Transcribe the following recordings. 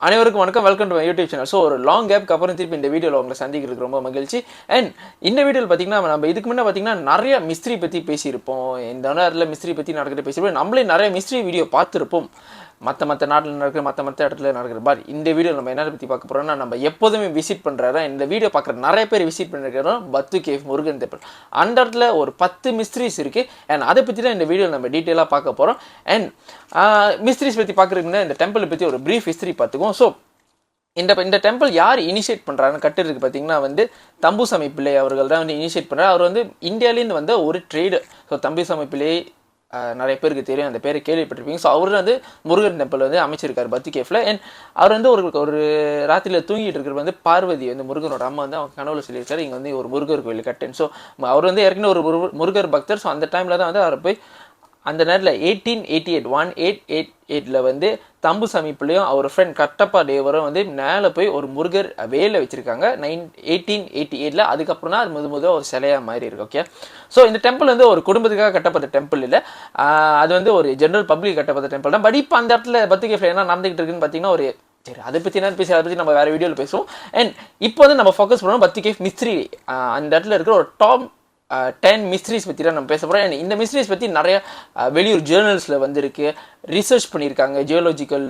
அனைவருக்கும் வணக்கம். Welcome to my YouTube channel. So ஒரு லாங் கேப்க்கு அப்புறம் திருப்பி இந்த வீடியோவில் உங்களை சந்திக்கிறதுக்கு ரொம்ப மகிழ்ச்சி. அண்ட் இந்த வீடியோவில் பார்த்தீங்கன்னா நம்ம இதுக்கு முன்னே பார்த்தீங்கன்னா நிறைய மிஸ்ட்ரி பற்றி பேசியிருப்போம். இந்த நேரத்தில் மிஸ்ட்ரி பற்றி நடக்கிற பேசியிருப்போம். நம்மளே நிறைய மிஸ்ட்ரி வீடியோ பார்த்துருப்போம், மற்ற நாட்டில் நடக்கிற மற்ற இடத்துல நடக்கிற பார். இந்த வீடியோ நம்ம என்ன பற்றி பார்க்க போகிறோம்னா, நம்ம எப்போதுமே விசிட் பண்ணுறதா இந்த வீடியோ பார்க்குற நிறைய பேர் விசிட் பண்ணிருக்கிறோம் பத்து கேவ் முருகன் டெம்பிள். அந்த இடத்துல ஒரு 10 மிஸ்ட்ரிஸ் இருக்குது. அண்ட் அதை பற்றி தான் இந்த வீடியோ நம்ம டீட்டெயிலாக பார்க்க போகிறோம். அண்ட் மிஸ்ட்ரிஸ் பற்றி பார்க்குறதுக்கு இந்த டெம்பிளை பற்றி ஒரு ப்ரீஃப் ஹிஸ்ட்ரி பார்த்துக்குவோம். ஸோ இந்த டெம்பிள் யார் இனிஷியேட் பண்ணுறாருன்னு கட்டுறதுக்கு பார்த்தீங்கன்னா தம்புசாமி பிள்ளை அவர்கள் தான் இனிஷியேட் பண்ணுறாரு. அவர் இந்தியாவிலேருந்து வந்த ஒரு ட்ரேடர். ஸோ தம்புசாமி பிள்ளை நிறைய பேருக்கு தெரியும், அந்த பேரை கேள்விப்பட்டிருப்பீங்க. ஸோ அவர் முருகன் டெம்பிள் அமைச்சிருக்காரு பத்து கேஃபில். அண்ட் அவர் ஒரு ராத்திரியில் தூங்கிட்டு இருக்கிற பார்வதி முருகனோட அம்மா அவங்க கனவுல சொல்லியிருக்காரு, இங்கே ஒரு முருகர் கோயில் கட்டேன். ஸோ அவர் ஏற்கனவே ஒரு முருகர் பக்தர். ஸோ அந்த டைமில் தான் அவர் போய் அந்த நேரத்தில் 1888 தம்புசாமி பிள்ளையும் அவர் ஃப்ரெண்ட் கட்டப்பா தேவரும் மேலே போய் ஒரு முருகர் வேலை வச்சிருக்காங்க 1888. அதுக்கப்புறம் தான் அது முதல் ஒரு சிலையாக மாதிரி இருக்கு. ஓகே, ஸோ இந்த டெம்பிள் ஒரு குடும்பத்துக்காக கட்டப்பட்ட டெம்பிள் இல்லை, அது ஒரு ஜென்ரல் பப்ளிக் கட்டப்பட்ட டெம்பிள் தான். பட் இப்போ அந்த இடத்துல பத்து கேஃபில் என்ன நடந்துகிட்டு இருக்குன்னு பார்த்தீங்கன்னா சரி, அதை பற்றி என்ன பேசி, அதை பற்றி நம்ம வேறு வீடியோவில் பேசுவோம். அண்ட் இப்போ நம்ம ஃபோக்கஸ் பண்ணுவோம் பத்து கேஃப் மிஸ்ட்ரி. அந்த இடத்துல இருக்கிற ஒரு டாப் 10 மிஸ்ட்ரிஸ் பற்றி தான் நம்ம பேச போகிறோம். இந்த மிஸ்ட்ரிஸ் பற்றி நிறைய வெளியூர் ஜேர்னல்ஸில் இருக்கு, ரிசர்ச் பண்ணியிருக்காங்க. ஜியோலஜிக்கல்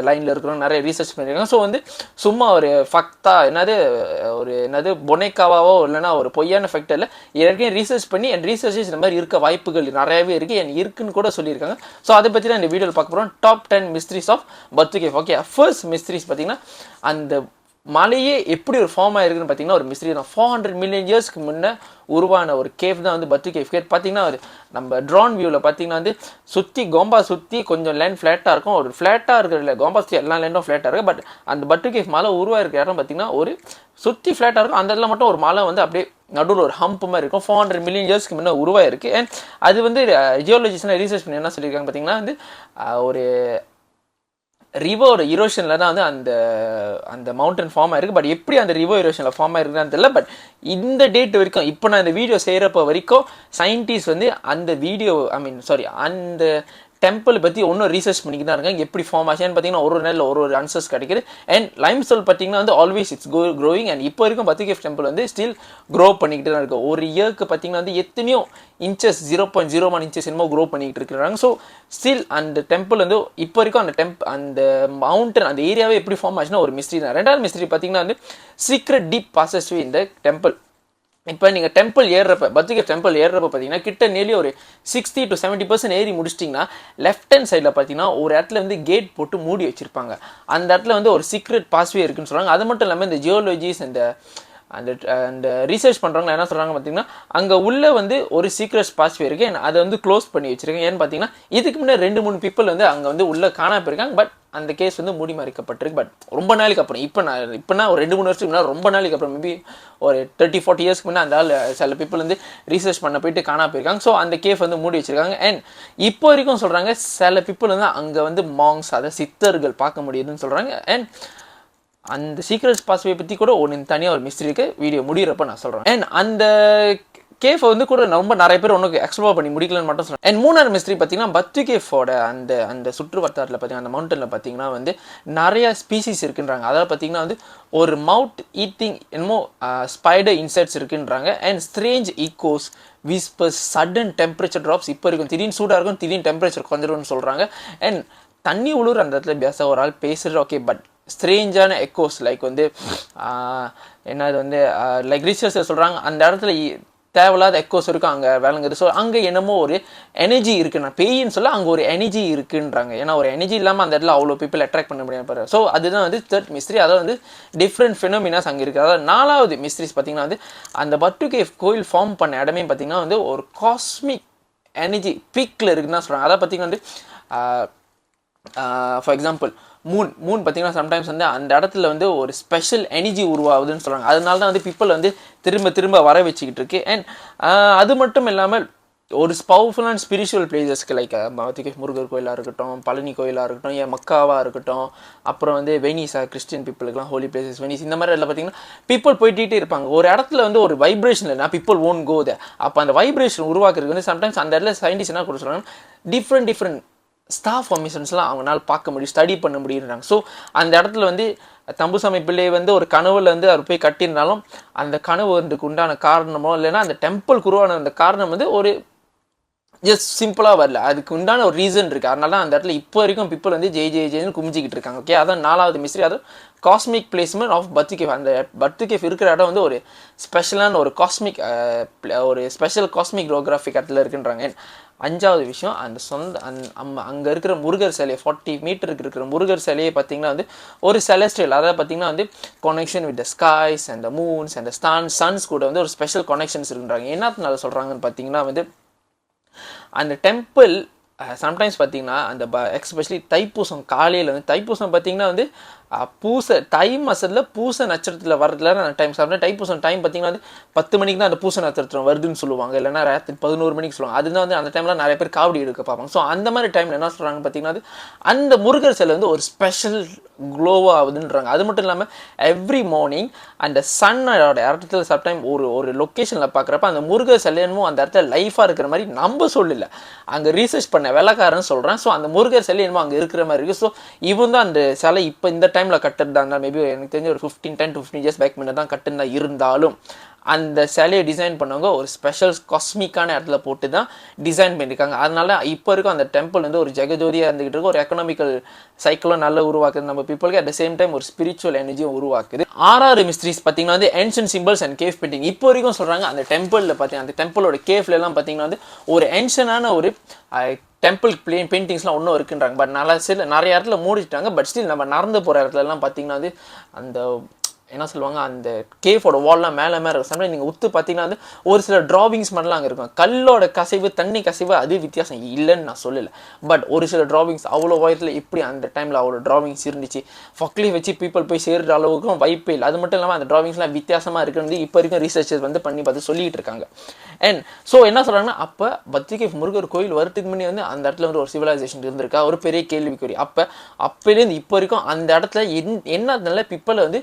லைனில் இருக்கிறவங்க நிறைய ரிசர்ச் பண்ணியிருக்காங்க. ஸோ சும்மா ஒரு ஃபக்தா என்னது பொனைக்காவோ இல்லைன்னா ஒரு பொய்யான ஃபேக்ட் இல்லை, ஏற்கனவே ரிசர்ச் பண்ணி அண்ட் ரிசர்ச்சஸ் இந்த மாதிரி இருக்க வாய்ப்புகள் நிறையவே இருக்குது, என் இருக்குன்னு கூட சொல்லியிருக்காங்க. ஸோ அதை பற்றி தான் இந்த வீடியோவில் பார்க்க போகிறோம். டாப் 10 மிஸ்ட்ரிஸ் ஆஃப் பத்து கேஃப். ஓகே, ஃபர்ஸ்ட் மிஸ்ட்ரிஸ் பார்த்தீங்கன்னா அந்த மலையே எப்படி ஒரு ஃபார்ம் ஆயிருக்குன்னு பார்த்தீங்கன்னா ஒரு மிஸ்ட்ரி தான். 400 மில்லியன் இயர்ஸ்க்கு முன்னே உருவான ஒரு கேஃப் தான் பத்து கேஃப். பார்த்தீங்கன்னா நம்ம ட்ரோன் வியூவில் பார்த்தீங்கன்னா சுற்றி கோம்பா சுற்றி கொஞ்சம் லேண்ட் ஃப்ளாட்டாக இருக்கும். ஒரு ஃப்ளாட்டாக இருக்கிற கோம்பா சுற்றி எல்லா லேண்டும் ஃப்ளாட்டாக இருக்குது. பட் அந்த பட்டு கேஃப் மலை உருவாயிருக்க இடம் பார்த்தீங்கன்னா ஒரு சுற்றி ஃப்ளாட்டாக இருக்கும். அந்த இடத்துல மட்டும் ஒரு மலை அப்படியே நடுவில் ஒரு ஹம்ப் மாதிரி இருக்கும். 400 மில்லியன் இயர்ஸ்க்கு முன்னே உருவாயிருக்கு. அண்ட் அது ஜியோலஜிஸ்ட்லாம் ரிசர்ச் பண்ணி என்ன சொல்லியிருக்காங்க பார்த்தீங்கன்னா ஒரு ரிவர் இரோஷனில் தான் அந்த மவுண்டன் ஃபார்ம் ஆயிருக்கு. பட் எப்படி அந்த ரிவர் இரோஷனில் ஃபார்ம் ஆயிருக்குன்னு தெரியல. பட் இந்த டேட் வரைக்கும் இப்போ நான் இந்த வீடியோ செய்கிறப்ப வரைக்கும் சயின்டிஸ்ட் அந்த வீடியோ அந்த டெம்பிள் பற்றி ஒன்றும் ரிசர்ச் பண்ணிக்கிட்டு தான் இருக்காங்க. எப்படி ஃபார்ம் ஆச்சுன்னு பார்த்தீங்கன்னா ஒரு நேரில் ஒரு ஆன்சர்ஸ் கிடைக்குது. அண்ட் லைம் ஸ்டோன் பார்த்தீங்கன்னா ஆல்வேஸ் இட்ஸ் க்ரோயிங். அண்ட் இப்போ வரைக்கும் பத்து கேஃப் டெம்பிள் ஸ்டில் க்ரோ பண்ணிக்கிட்டு தான் இருக்குது. ஒரு இயருக்கு பார்த்தீங்கன்னா எத்தனையோ இன்ச்சஸ் 0.01 இன்ச்சஸ் என்னமோ க்ரோ பண்ணிக்கிட்டு இருக்கிறாங்க. ஸோ ஸ்டில் அந்த டெம்பிள் இப்போ வரைக்கும் அந்த மவுண்டன் அந்த ஏரியாவே எப்படி ஃபார்ம் ஆச்சுன்னா ஒரு மிஸ்ட்ரி தான். ரெண்டாவது மிஸ்ட்ரி பார்த்தீங்கன்னா சீக்ரெட் டீப் பாசஸ்வே இந்த டெம்பிள். இப்போ நீங்கள் டெம்பிள் ஏறுறப்ப பத்து கேஃப் டெம்பிள் ஏறுறப்ப பார்த்தீங்கன்னா கிட்ட நேர்லி ஒரு 60 to 70% ஏறி முடிச்சிட்டிங்கன்னா லெஃப்ட் ஹேண்ட் சைடில் பார்த்தீங்கன்னா ஒரு இடத்துல கேட் போட்டு மூடி வச்சிருப்பாங்க. அந்த இடத்துல ஒரு சீக்ரெட் பாஸ்வே இருக்குன்னு சொல்கிறாங்க. அது மட்டும் இல்லாமல் இந்த ஜியோலஜிஸ் அந்த ரிசர்ச் பண்ணுறவங்க என்ன சொல்கிறாங்க பார்த்தீங்கன்னா அங்கே உள்ள ஒரு சீக்ரெட் பாஸ்வே இருக்குது. அதை க்ளோஸ் பண்ணி வச்சிருக்கேன். ஏன்னு பார்த்தீங்கன்னா இதுக்கு முன்னே 2-3 பீப்புள் அங்கே உள்ள காணாம போயிருக்காங்க. பட் அந்த கேஸ் மூடி மறைக்கப்பட்டிருக்கு. பட் ரொம்ப நாளைக்கு அப்புறம் இப்போனா ஒரு 2-3 வருஷத்துக்கு முன்னாடி ரொம்ப நாளைக்கு அப்புறம் மேபி ஒரு 30-40 இயர்ஸ்க்கு முன்னே அந்த சில பீப்புள் ரிசர்ச் பண்ண போயிட்டு காணாம போயிருக்காங்க. ஸோ அந்த கேஃப் மூடி வச்சிருக்காங்க. அண்ட் இப்போ வரைக்கும் சொல்கிறாங்க சில பீப்புள் அங்கே மாங்ஸ் அதை சித்தர்கள் பார்க்க முடியுதுன்னு சொல்கிறாங்க. அண்ட் அந்த சீக்ரெட்ஸ் பாஸ்வே பற்றி கூட தனியாக ஒரு மிஸ்ட்ரி இருக்குது, வீடியோ முடிகிறப்ப நான் சொல்கிறேன். அண்ட் அந்த கேஃப் கூட ரொம்ப நிறைய பேர் ஒன்றுக்கு எக்ஸ்ப்ளோர் பண்ணி முடிக்கலன்னு மட்டும் சொல்கிறேன். அண்ட் மூணாவது மிஸ்ட்ரி பார்த்தீங்கன்னா பத்து கேஃபோட அந்த சுற்று வட்டாரத்தில் பார்த்தீங்கன்னா அந்த மவுண்டனில் பார்த்தீங்கன்னா நிறைய ஸ்பீசிஸ் இருக்குன்றாங்க. அதாவது பார்த்தீங்கன்னா ஒரு மவுத் ஈட்டிங் என்னமோ ஸ்பைடர் இன்செக்ட்ஸ் இருக்குன்றாங்க. And strange echoes whispers sudden temperature drops. இப்போ இருக்கும் திடீர்னு சூடாக இருக்கும், திடீர்னு டெம்பரேச்சர் கொஞ்சம்னு சொல்கிறாங்க. அண்ட் தண்ணி உழுவுற அந்த இடத்துல பேச ஒரு ஆள் பேசுகிற ஓகே. பட் ஸ்ட்ரேஞ்சான எக்கோஸ் லைக் என்னது லைக் ரிசர்ச்சர் சொல்கிறாங்க அந்த இடத்துல தேவையில்லாத எக்கோஸ் இருக்கும் அங்கே வேலைங்குது. ஸோ அங்கே என்னமோ ஒரு எனர்ஜி இருக்குன்னா பேயின்னு சொல்ல அங்கே ஒரு எனர்ஜி இருக்குன்றாங்க. ஏன்னா ஒரு எனர்ஜி இல்லாமல் அந்த இடத்துல அவ்வளோ பீப்புள் அட்ராக்ட் பண்ண முடியாது பாரு. ஸோ அதுதான் தேர்ட் மிஸ்ட்ரி. அதாவது டிஃப்ரெண்ட் ஃபினோமினாஸ் அங்கே இருக்குது. அதாவது நாலாவது மிஸ்ட்ரிஸ் பார்த்தீங்கன்னா அந்த பட்டு கேஃப் கோயில் ஃபார்ம் பண்ண இடமே பார்த்தீங்கன்னா ஒரு காஸ்மிக் எனர்ஜி பீக்கில் இருக்குன்னு தான் சொல்கிறாங்க. அதை பார்த்தீங்கன்னா ஃபார் எக்ஸாம்பிள் மூன் பார்த்தீங்கன்னா சம்டைம்ஸ் அந்த இடத்துல ஒரு ஸ்பெஷல் எனர்ஜி உருவாகுதுன்னு சொல்கிறாங்க. அதனால தான் பீப்புள் திரும்ப வர வச்சுக்கிட்டு இருக்கு. அண்ட் அது மட்டும் இல்லாமல் ஒரு பவர்ஃபுல்லான ஸ்பிரிச்சுவல் பிளேசஸ்க்கு லைக் முருகர் கோயிலாக இருக்கட்டும், பழனி கோயிலாக இருக்கட்டும், மக்காவாக இருக்கட்டும், அப்புறம் வெனிஸா கிறிஸ்டியன் பீப்புளுக்குலாம் ஹோலி பிளேசஸ் வெனிஸ் இந்த மாதிரி எல்லாம் பார்த்தீங்கன்னா பீப்புள் போயிட்டே இருப்பாங்க. ஒரு இடத்துல ஒரு வைப்ரேஷன் இல்லைனா பீப்புள் ஓன் கோ தே. அப்போ அந்த வைப்ரேஷன் உருவாக்குறதுக்கு சம்டைம்ஸ் அந்த இடத்துல சயின்டிஸ்ட் என்ன கூட சொல்கிறாங்க டிஃப்ரெண்ட் ஸ்டார் ஃபார்மேஷன்ஸ்லாம் அவங்களால பார்க்க முடியும், ஸ்டடி பண்ண முடியுறாங்க. ஸோ அந்த இடத்துல வந்து தம்புசாமி பிள்ளை வந்து ஒரு கனவுல வந்து அவர் போய் கட்டியிருந்தாலும் அந்த கனவு வந்துக்கு உண்டான காரணமோ இல்லைன்னா அந்த டெம்பிள் உருவான அந்த காரணம் வந்து ஒரு ஜஸ்ட் சிம்பிளாக வரல, அதுக்கு உண்டான ஒரு ரீசன் இருக்குது. அதனால அந்த இடத்துல இப்போ வரைக்கும் பீப்புள் வந்து ஜெய்னு குமிஞ்சிக்கிட்டு இருக்காங்க. ஓகே, அதான் 4வது மிஸ்ட்ரி. அது cosmic placement of birth cave. அந்த பர்த் கேஃப் இருக்கிற இடம் வந்து ஒரு ஸ்பெஷலான ஒரு ஒரு ஸ்பெஷல் காஸ்மிக் ஜியோகிராஃபிக் இடத்துல இருக்குன்றாங்க. 5வது விஷயம், அந்த அங்கே இருக்கிற முருகர் சிலையை 40 மீட்டருக்கு இருக்கிற முருகர் சிலையை பார்த்தீங்கன்னா வந்து ஒரு செலஸ்டியல், அதாவது பார்த்தீங்கன்னா வந்து connection with the skies and the moons and the sons கூட வந்து ஒரு ஸ்பெஷல் கனெக்ஷன்ஸ் இருக்குன்றாங்க. என்னத்தினால சொல்கிறாங்கன்னு பார்த்தீங்கன்னா வந்து அந்த டெம்பிள் சம்டைம்ஸ் பார்த்தீங்கன்னா அந்த எக்ஸ்பெஷலி தைப்பூசம் காலையில் வந்து தைப்பூசம் பார்த்தீங்கன்னா வந்து தை மாதத்தில் பூச நட்சத்திரத்தில் வரதுல டைம் சாப்பிட்டேன். தைப்பூசம் டைம் பார்த்தீங்கன்னா வந்து 10 மணிக்கு தான் அந்த பூச நட்சத்திரம் வருதுன்னு சொல்லுவாங்க, இல்லைன்னா ராத்திரி 11 மணிக்கு சொல்லுவாங்க. அதுதான் வந்து அந்த டைமில் நிறைய பேர் காவடி எடுக்க பார்ப்பாங்க. ஸோ அந்த மாதிரி டைமில் என்ன சொல்கிறாங்கன்னு பார்த்தீங்கன்னா வந்து அந்த முருகர் சிலை வந்து ஒரு ஸ்பெஷல் க்ளோவாக ஆகுதுன்றாங்க. அது மட்டும் இல்லாமல் எவ்ரி மார்னிங் அந்த சன்னோட இடத்துல சம்டைம் ஒரு லொக்கேஷனில் பார்க்குறப்ப அந்த முருகர் சிலையனும் அந்த இடத்துல லைஃபாக இருக்கிற மாதிரி நம்ம சொல்லல, அங்கே ரீசர்ச் பண்ண வெள்ளக்காரன்னு சொல்கிறேன். ஸோ அந்த முருகர் சிலை என்னமோ அங்கே இருக்கிற மாதிரி இருக்குது. ஸோ இவன் தான் அந்த சிலை இப்போ இந்த டைமில் கட்டுறதா இருந்தால் மேபி எனக்கு தெரிஞ்ச ஒரு 10 to 15 இயர்ஸ் பேக் முன்னே தான் கட்டுறதா இருந்தாலும் அந்த சிலையை டிசைன் பண்ணவங்க ஒரு ஸ்பெஷல் காஸ்மிக்கான இடத்துல போட்டு தான் டிசைன் பண்ணியிருக்காங்க. அதனால இப்போ இருக்கும் அந்த டெம்பிள் வந்து ஒரு ஜெகஜோதியாக இருந்துகிட்டு இருக்கு, ஒரு எக்கனாமிக்கல் சைக்கிளும் நல்லா உருவாக்குது நம்ம பீப்புளுக்கு. அட் த சேம் டைம் ஒரு ஸ்பிரிச்சுவல் எனர்ஜியும் உருவாக்குது. 6 மிஸ்ட்ரிஸ் பார்த்தீங்கன்னா வந்து ancient symbols and gave painting. இப்போ வரைக்கும் சொல்கிறாங்க அந்த டெம்பிளில் பார்த்தீங்கன்னா அந்த டெம்பிளோட கேவ்லாம் பார்த்தீங்கன்னா வந்து ஒரு ஏன்ஷியனான ஒரு டெம்பிள் பெயிண்டிங்ஸ்லாம் ஒன்றும் இருக்குன்றாங்க. பட் நிறைய இடத்துல மூடிட்டாங்க. பட் ஸ்டில் நம்ம நடந்து போகிற இடத்துலலாம் பார்த்தீங்கன்னா வந்து அந்த என்ன சொல்லுவாங்க அந்த கேஃபோட வால்லாம் மேலே இருக்கும். சம்டைம் நீங்கள் உத்து பார்த்தீங்கன்னா வந்து ஒரு சில டிராவிங்ஸ் மாதிரிலாம் அங்கே இருக்கும். கல்லோட கசைவு தண்ணி கசைவு அது வித்தியாசம் இல்லைன்னு நான் சொல்லலை. பட் ஒரு சில டிராவிங்ஸ் அவ்வளோ உயரத்தில் எப்படி அந்த டைமில் அவ்வளோ டிராவிங்ஸ் இருந்துச்சு, ஃபக்லி வச்சு பீப்பிள் போய் சேர்கிற அளவுக்கும் வாய்ப்பே இல்லை. அது மட்டும் இல்லாமல் அந்த டிராவிங்ஸ்லாம் வித்தியாசமாக இருக்குன்னு இப்போ வரைக்கும் ரீசர்ச்சர்ஸ் வந்து பண்ணி பார்த்து சொல்லிட்டு இருக்காங்க. அண்ட் ஸோ என்ன சொல்கிறாங்கன்னா அப்போ பத்ரிகேஃப் முருகர் கோயில் வரத்துக்கு முன்னே வந்து அந்த இடத்துல வந்து ஒரு சிவிலைசேஷன் இருந்திருக்கா, ஒரு பெரிய கேள்விக்குறி. அப்போலேருந்து இப்போ வரைக்கும் அந்த இடத்துல என்னதுனால பீப்பிள் வந்து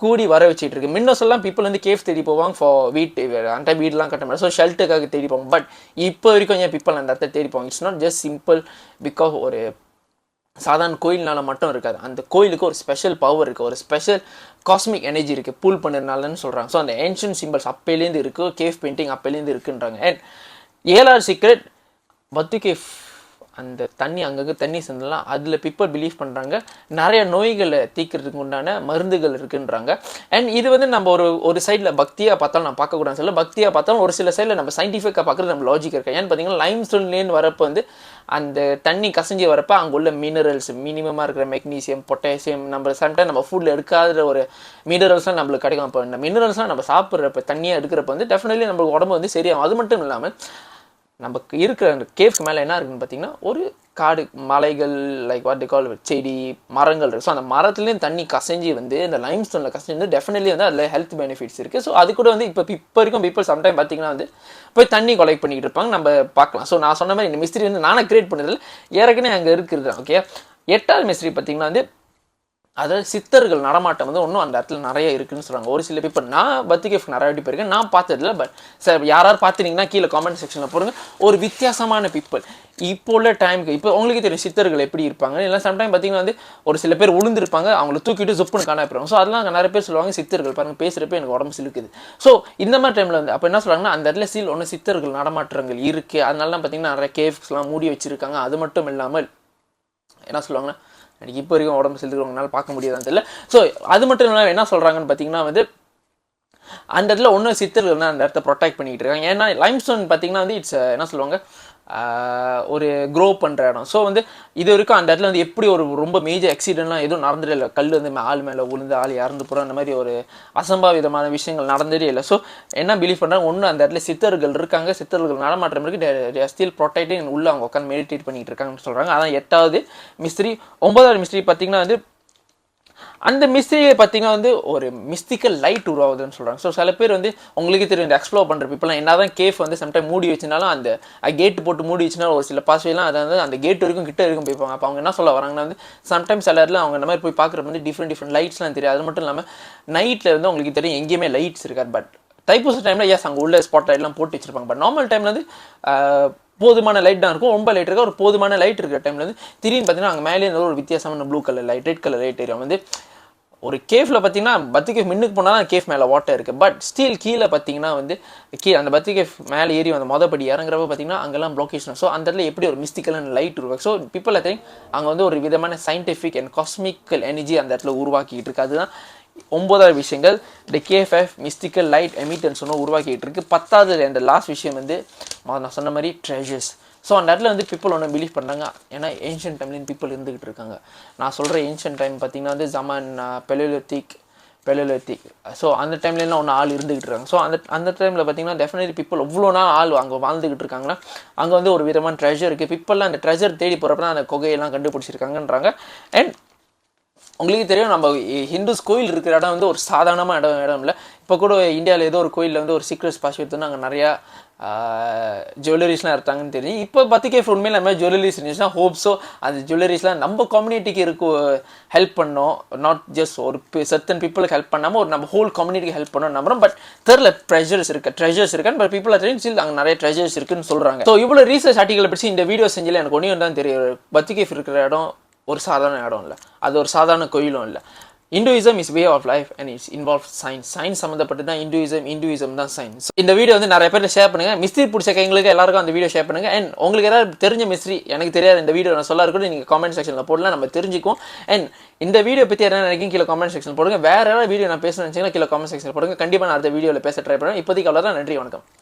கூடி வர வச்சுட்டு இருக்கு. முன்னெல்லாம் பீப்புள் வந்து கேஃப் தேடி போவாங்க ஃபார் அந்த வீடெலாம் கட்ட முடியாது, ஸோ ஷெல்ட்டுக்காக தேடி போவாங்க. பட் இப்போ வரைக்கும் ஏன் பீப்புள் அந்த இடத்த தேடி போவாங்க? It's not just simple because ஒரு சாதாரண கோயில்னால மட்டும் இருக்காது, அந்த கோயிலுக்கு ஒரு ஸ்பெஷல் பவர் இருக்குது, ஒரு ஸ்பெஷல் காஸ்மிக் எனர்ஜி இருக்குது பூல் பண்ணுறதுனாலன்னு சொல்கிறாங்க. ஸோ அந்த ஏன்ஷியன்ட் சிம்பிள்ஸ் அப்போலேருந்து இருக்குது, கேஃப் பெயிண்டிங் அப்போலேருந்து இருக்குன்றாங்க. அண்ட் 7வது சீக்ரெட் பத்ரிகேஃப் அந்த தண்ணி அங்கங்கே தண்ணி சேர்ந்தலாம் அதில் பீப்புள் பிலீவ் பண்ணுறாங்க நிறைய நோய்களை தீர்க்கறதுக்கு உண்டான மருந்துகள் இருக்குன்றாங்க. அண்ட் இது வந்து நம்ம ஒரு சைடில் பக்தியாக பார்த்தாலும் நான் பார்க்கக்கூடாதுன்னு சொல்ல, பக்தியாக பார்த்தாலும் ஒரு சில சைடில் நம்ம சயின்டிஃபிக்காக பார்க்குறது நம்ம லாஜிக் இருக்கா. ஏன்னு பார்த்தீங்கன்னா லைம்ஸ்டோன்லேருந்து வரப்போ வந்து அந்த தண்ணி கசஞ்சி வரப்போ அங்கே உள்ள மினரல்ஸ் மினிமமாக இருக்கிற மெக்னீசியம் பொட்டாசியம் நம்ம சம்டைம் நம்ம ஃபுட்டில் எடுக்காத ஒரு மினரல்ஸ்லாம் நம்மளுக்கு கிடைக்கும். அப்போ இந்த மினரல்ஸ்லாம் நம்ம சாப்பிட்றப்ப தண்ணியாக எடுக்கிறப்ப வந்து டெஃபினெட்லி நம்மளுக்கு உடம்பு வந்து சரியாகும். அது மட்டும் இல்லாமல் நமக்கு இருக்கிற அந்த கேஃப்க்கு மேலே என்ன இருக்குன்னு பார்த்தீங்கன்னா ஒரு காடு மலைகள் லைக் வாட் தி கால் செடி மரங்கள் இருக்குது. ஸோ அந்த மரத்துலேயும் தண்ணி கசைஞ்சி வந்து இந்த லைம்ஸ்டோனில் கசைஞ்சி வந்து டெஃபினெட்லி வந்து அதில் ஹெல்த் பெனிஃபிட்ஸ் இருக்குது. ஸோ அது கூட வந்து இப்போ வரைக்கும் பீப்புள் சம்டைம் பார்த்தீங்கன்னா வந்து போய் தண்ணி கொலெக்ட் பண்ணிக்கிட்டு இருப்பாங்க, நம்ம பார்க்கலாம். ஸோ நான் சொன்ன மாதிரி இந்த மிஸ்ட்ரி வந்து நானே கிரியேட் பண்ணதில்லை, ஏற்கனவே அங்கே இருக்குது. ஓகே, 8வது மிஸ்ட்ரி பார்த்தீங்கன்னா வந்து அதாவது சித்தர்கள் நடமாட்டம் வந்து இன்னும் அந்த இடத்துல நிறைய இருக்குன்னு சொல்கிறாங்க. ஒரு சில பீப்புள் நான் பத்ரிகேஃப் நிறைய வாட்டி போயிருக்கேன், நான் பார்த்ததில்ல. பட் சார் யாராவது பார்த்துட்டீங்கன்னா கீழே காமெண்ட் செக்ஷனில் போடுங்க. ஒரு வித்தியாசமான பீப்புள் இப்போ உள்ள டைமுக்கு இப்போ உங்களுக்கு தெரியும் சித்தர்கள் எப்படி இருப்பாங்க. இல்லை சம்டைம் பார்த்தீங்கன்னா வந்து ஒரு சில பேர் உளுந்துருப்பாங்க, அவங்கள தூக்கிட்டு ஜுப்புன்னு காணாப்பிடுவாங்க. ஸோ அதெல்லாம் நிறைய பேர் சொல்லுவாங்க சித்தர்கள் பாருங்கள் பேசுகிறப்ப எனக்கு உடம்பு சிலுக்குது. ஸோ இந்த மாதிரி டைமில் வந்து அப்போ என்ன சொல்கிறாங்கன்னா அந்த இடத்துல சீல் ஒன்று சித்தர்கள் நடமாற்றங்கள் இருக்குது. அதனால பார்த்தீங்கன்னா நிறைய கேவ்ஸ்லாம் மூடி வச்சுருக்காங்க. அது மட்டும் இல்லாமல் என்ன சொல்லுவாங்கன்னா எனக்கு இப்போ வரைக்கும் உடம்பு செலுத்துக்கிறவங்களால பார்க்க முடியாதுன்னு தெரியல. ஸோ அது மட்டும் இல்லாமல் என்ன சொல்கிறாங்கன்னு பார்த்தீங்கன்னா வந்து அந்த இடத்துல ஒன்றும் சித்தர்கள் தான் அந்த இடத்த ப்ரொடெக்ட் பண்ணிக்கிட்டு இருக்காங்க. ஏன்னா லைம்ஸ்டோன் பார்த்தீங்கன்னா வந்து இட்ஸ் என்ன சொல்லுவாங்க ஒரு க்ரோ பண்ணுற இடம். ஸோ வந்து இது வரைக்கும் அந்த இடத்துல வந்து எப்படி ஒரு ரொம்ப மேஜர் ஆக்சிடென்ட்லாம் எதுவும் நடந்துடே இல்லை. கல் வந்து ஆள் மேலே விழுந்து ஆள் இறந்து போகிறோம், அந்த மாதிரி ஒரு அசம்பாவிதமான விஷயங்கள் நடந்துட்டே இல்லை. ஸோ என்ன பிலீவ் பண்ணுறாங்க, ஒன்று அந்த இடத்துல சித்தர்கள் இருக்காங்க, சித்தர்கள் நடமாட்டம் இருக்குது, ஸ்டில் ப்ரொடெக்டிங் உள்ள அவங்க உட்காந்து மெடிடேட் பண்ணிகிட்டு இருக்காங்கன்னு சொல்கிறாங்க. அதான் 8வது மிஸ்ட்ரி. 9வது மிஸ்ட்ரி பார்த்தீங்கன்னா வந்து அந்த மிஸ்ட்ரியை பார்த்தீங்கன்னா வந்து ஒரு மிஸ்டிக்கல் லைட் உருவாகுதுன்னு சொல்கிறாங்க. ஸோ சில பேர் வந்து உங்களுக்கு தெரியும் இந்த எக்ஸ்ப்ளோர் பண்ணுற பீப்புளாம் என்ன தான் கேஃப் வந்து சம்டைம் மூடி வச்சுனாலும் அந்த கேட்டு போட்டு மூடி வச்சுனாலும் ஒரு சில பாஸ்வேலாம் அதை வந்து அந்த கேட் வரைக்கும் கிட்ட வரைக்கும் போய்ப்பாங்க. அப்போ அவங்க என்ன சொல்ல வராங்கன்னா வந்து சம்டைம்ஸ் சில இடத்துல அவங்க இந்த மாதிரி போய் பார்க்குறப்ப வந்து டிஃப்ரெண்ட் லைட்ஸ்லாம் தெரியும். அது மட்டும் இல்லாமல் நைட்டில் வந்து உங்களுக்கு தெரியும் எங்கேயுமே லைட்ஸ் இருக்காது. பட் தைப்பூச டைமில் எஸ் அங்கே உள்ள ஸ்பாட் லைட்லாம் போட்டு வச்சுருப்பாங்க. பட் நார்மல் டைமில் வந்து போதுமான லைட் தான் இருக்கும், ரொம்ப லைட் இருக்கா, ஒரு போதுமான லைட் இருக்கிற டைம்ல வந்து திடீர்னு பார்த்தீங்கன்னா அங்கே மேலே ஒரு வித்தியாசமான blue colour light, red colour light area வந்து ஒரு கேஃபில் பார்த்தீங்கன்னா பத்தி கேஃப் மின்னுக்கு போனால் கேஃப் மேலே வாட்டர் இருக்குது, பட் ஸ்டீல் கீழே பார்த்தீங்கன்னா வந்து கீழே அந்த பத்தி கேஃப் மேலே ஏறி அந்த மொதப்படி இறங்குறப்ப பார்த்தீங்கன்னா அங்கெல்லாம் ப்ளோகேஷன். ஸோ அந்த இடத்துல எப்படி ஒரு மிஸ்டிக்கலான லைட் உருவாக்கு. ஸோ பீப்புள் ஐ திங்க் அங்கே வந்து ஒரு விதமான சயின்டிஃபிக் அண்ட் காஸ்மிக்கல் எனர்ஜி அந்த இடத்துல உருவாக்கிட்டு இருக்கு. அதுதான் 9வது விஷயங்கள் இந்த கேஎஃப்எஃப் மிஸ்டிக்கல் லைட் எமிட்டன்ஸ் ஒன்று உருவாக்கிட்டு இருக்கு. 10வது அந்த லாஸ்ட் விஷயம் வந்து நான் சொன்ன மாதிரி ட்ரெஷர்ஸ். ஸோ அந்த இடத்துல வந்து பீப்புள் ஒன்று பிலீவ் பண்ணுறாங்க, ஏன்னா ஏன்ஷியன்ட் டைம்லேயும் பீப்புள் இருந்துகிட்டு இருக்காங்க. நான் சொல்கிற ஏன்ஷியன்ட் டைம் பார்த்தீங்கன்னா வந்து ஜமான் பெலியோலித்திக். ஸோ அந்த டைம்லாம் ஒன்று ஆள் இருந்துகிட்டு இருக்காங்க. ஸோ அந்த டைமில் பார்த்தீங்கன்னா டெஃபினெட்லி பீப்புள் எவ்வளோ நாள் ஆள் அங்கே வாழ்ந்துகிட்டு இருக்காங்கன்னா அங்கே வந்து ஒரு விதமான ட்ரெஷர் இருக்குது. பீப்புளெலாம் அந்த ட்ரெஷர் தேடி போகிறப்ப தான் அந்த குகையெல்லாம் கண்டுபிடிச்சிருக்காங்கன்றாங்க. அண்ட் உங்களுக்கு தெரியும், நம்ம ஹிந்துஸ் கோயில் இருக்கிற இடம் வந்து ஒரு சாதாரணமான இடம் இல்லை. இப்போ கூட இந்தியாவில் ஏதோ ஒரு கோயிலில் வந்து ஒரு சீக்ரெட்ஸ் பாஸ் எடுத்தோன்னா அங்கே நிறையா ஜுவல்லரிஸ்லாம் எடுத்தாங்கன்னு தெரியும். இப்போ பத்திகே உண்மையில் நம்ம ஜுவல்லரிஸ் இருந்துச்சுன்னா ஹோப்ஸோ அந்த ஜுவல்லரிஸ்லாம் நம்ம கம்யூனிட்டிக்கு ஹெல்ப் பண்ணோம், நாட் ஜஸ்ட் ஒரு சர்டன் பீப்புளுக்கு ஹெல்ப் பண்ணாமல் ஒரு நம்ம ஹோல் கம்யூனிட்டிக்கு ஹெல்ப் பண்ணோம் நம்புறோம். பட் தெரில ட்ரெஷர்ஸ் இருக்கான்னு பட் பீப்புள் தெரியும் ஸ்டில் அங்கே நிறைய ட்ரெஷர்ஸ் இருக்குன்னு சொல்கிறாங்க. ஸோ இவ்வளோ ரீசர்ச் ஆர்டிகல் படிச்சு இந்த வீடியோ செஞ்சில் எனக்கு ஒன்றும் தான் தெரியும், பத்திகேஃப் இருக்கிற இடம் ஒரு சாதாரண இடம் இல்லை, அது ஒரு சாதாரண கோயிலும் இல்லை. Hinduism is way of life and it's involve science. Science சம்மந்தப்பட்டு தான் இந்துயிசம் தான் சயின்ஸ். இந்த வீடியோ வந்து நிறைய பேர் ஷேர் பண்ணுங்க. மிஸ்ட்ரி பிடிச்ச கைங்களுக்கு எல்லாருக்கும் அந்த வீடியோ ஷேர் பண்ணுங்க. அண்ட் உங்களுக்கு ஏதாவது தெரிஞ்ச மிஸ்ட்ரி எனக்கு தெரியாது இந்த வீடியோ நான் சொல்ல இருக்கட்டும், நீங்கள் காமெண்ட் செக்ஷனில் போடலாம், நம்ம தெரிஞ்சுக்கும். அண்ட் இந்த வீடியோ பற்றி என்ன நினைக்கும் கீழே காமெண்ட் செக்ஷன் போடுங்க. வேற ஏதாவது வீடியோ நான் பேசணும்னு நினச்சிங்கன்னா கீழே காமெண்ட் செக்ஷன் போடுங்க. கண்டிப்பாக நான் அடுத்த வீடியோவில் பேச ட்ரை பண்ணுவேன். இப்போதைக்கு அவ்வளோதான். நன்றி, வணக்கம்.